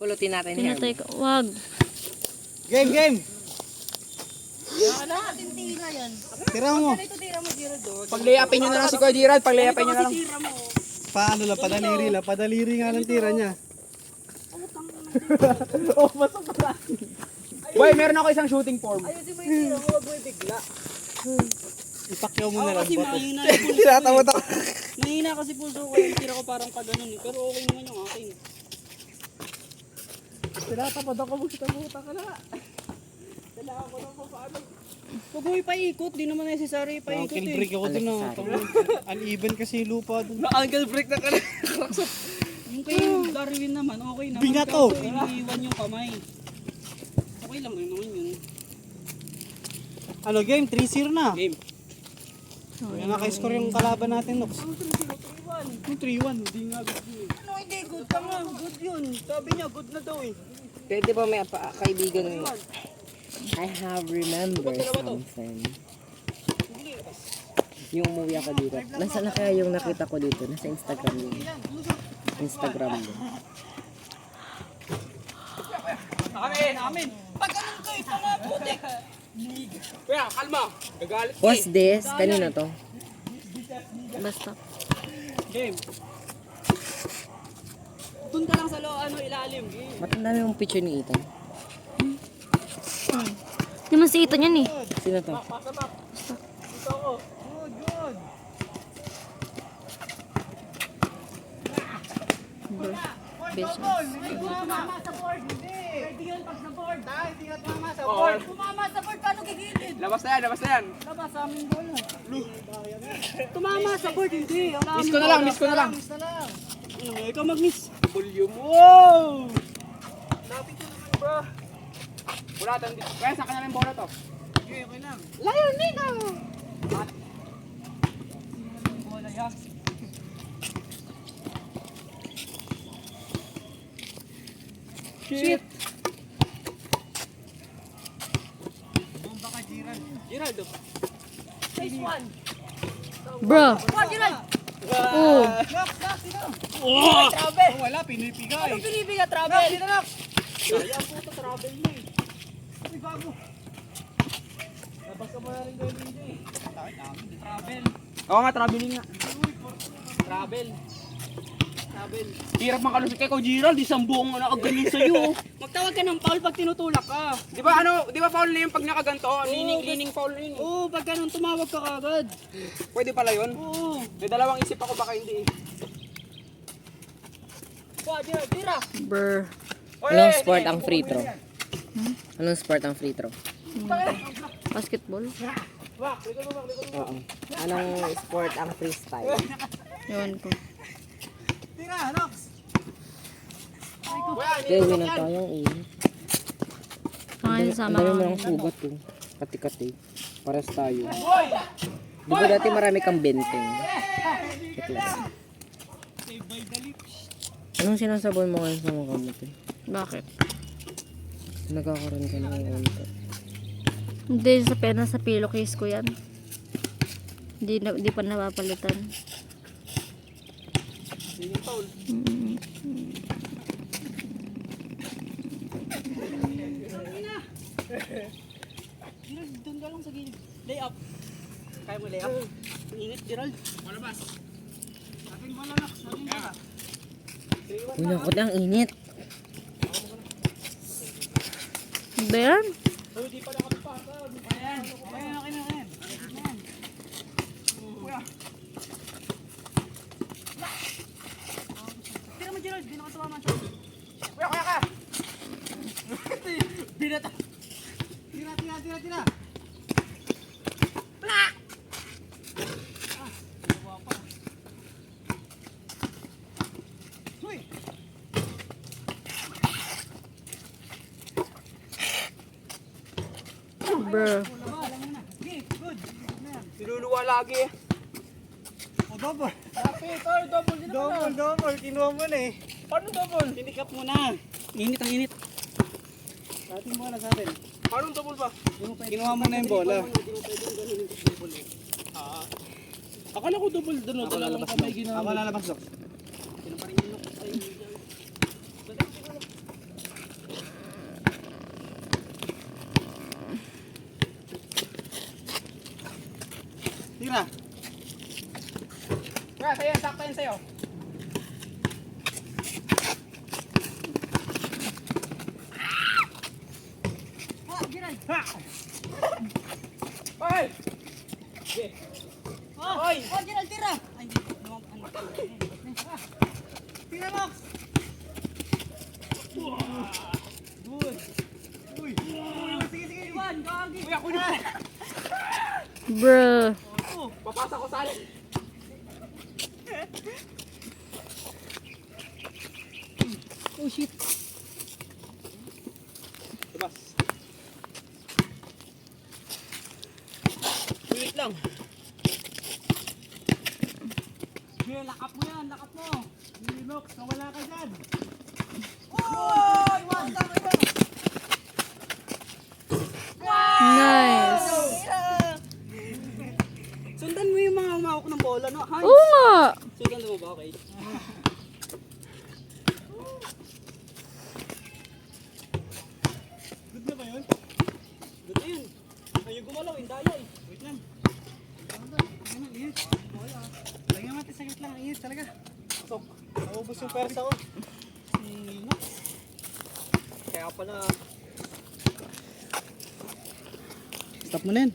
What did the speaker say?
Pulutin natin Pinatay ko. Wag. Game! Tira mo. Pag-layupin nyo na lang si Kuya Gerald. Pag-layupin nyo na lang. Paano lang, padaliri lang. Padaliri nga ng tira niya. Boy, meron ako isang shooting form. Ipakyaw mo na lang. Kasi mahina yung pulso Tinatamad ko ako. Mahina kasi pulso ko. Yung tira ko parang kaganon eh. Pero okay naman yung akin. Tinatamad ako. Buta ka na. Huwag mo ipaikot. Di naman necessary ipaikot Uncle eh. break ako dun. Uneven kasi lupa dun. Uncle break na ka na. Yung kay Darwin naman, okay naman. Binato. Kaso iniiwan yung kamay. Okay lang rin naman yun. Ano game? 3-0 na. Game. Yan naka-score yung kalaban natin, Nox. 3-1. Hindi nga good yun. Ano hindi good ka nga? Good yun. Sabi niya good na daw eh. Pwede ba may kaibigan mo? I have remembered something. Yung umuwi ako dito. Nasaan na kaya yung nakita ko dito? Nasa Instagram yun. Instagram mo. Amin. Pag anong kayo pa nga putik. Kuya, kalma. Gagalit. What's this? Kanina to? Basta. Game. Doon ka lang sa ilalim. Game. Matanda yung picture ni Ethan. Hindi man si Ito niyan eh. Sino to? Bitch. Tumama sa board. Pwede yun pag sa board. Hindi ka tumama sa board. Tumama sa board. Paano gigilid? Labas na yan, labas na yan. Labas sa aming bola. Tumama sa board. Hindi. Miss ko na lang, miss ko na lang. Ano, ikaw mag-miss. Volume. Wow! Lapit ko naman bro. Wala tayong dito. Kaya saan ka namin bola to? Okay lang. Layon nito! Bola yan. Shit! Bomba ka, Gerald. Gerald, oh. Bro. Gerald! Oh. Travel! Wala, pinipigay. Anong pinibiga, travel? Kaya ang puto, travel mo eh. Uy, bago. Labas ka mo na rin gawin dito eh. Travel. Oo nga, traveling nga. Travel. Hirap makalusot kay Kuya Gerald. Isang buong nakagaling sa'yo. Magtawag ka ng foul pag tinutulak ka. Di ba foul na yung pag nakaganto? Lining foul na yun. Oo, pag ganun tumawag ka kagad. Pwede pala yun? Oo. May dalawang isip ako baka hindi eh. Gerald, tira. Brr. Anong sport ang free throw? Anong sport ang free throw? Basketball. Oo. Anong sport ang freestyle? Yun ko. Tira, Nox. Gawin na tayong init. Kaya sama Ang dami mo ka. ng sugat eh. Kati-kati. Pares tayo. Di ba dati marami kang benteng? Ito lang. Anong sinasabon mo ngayon sa mukha mo? Te? Bakit? Nagkakaroon ka ng konti. Hindi sa pena sa pillowcase ko yan. Hindi pa napapalitan. Gerald, doon ka lang sa gilid. Lay up. Kaya mo lay up? Ang init, Gerald. Malabas. Ating bola, Nox. Ating bola. Uy, naku, ang init. Ba yan? Oh, di pa nakapapasag. Ayan. Ayan, okay na yan. Ayan. Kuya. Tira mo, Gerald. Di nakatawa siya. Kuya ka! Binata. Tira. Bro. Sinuluwa lagi eh. O, double. Lapit, double din naman. Double. Kinuha mo na eh. Paano double? Pinikap mo na. Init ang init. Ating bola sa atin. Paano double ba? Kinuha mo na yung bola. Akala ko double doon. Dalawang kamay ginawa. Ako lalabas, Nox. patayin sa'yo. Ha! Hoy! Sige. Hoy! Oh, Gerald, tira! Ay, tira, Max! Good. Uy! Sige, sige, Iwan, gagi! Uy, ako na! Bruh. Papasa ko sa alin. Oh, shit! Labas. Ulit lang. Sige, lakap mo yan, lakap mo! Lox, nawala ka dyan. Oh! Iwan, tama ba? Nice. Sundan mo yung mga umawak ng bola, no? Hans! Oo nga. Sundan mo ba? Okay. Good na ba yun? Good na yun. Ayun gumalaw, yung daya eh. Wait lang. Ano, init. Lagyan natin sakit lang, init talaga. Pasok. Naubos yung pwersa ko. Kaya pala, Stop mo na yan.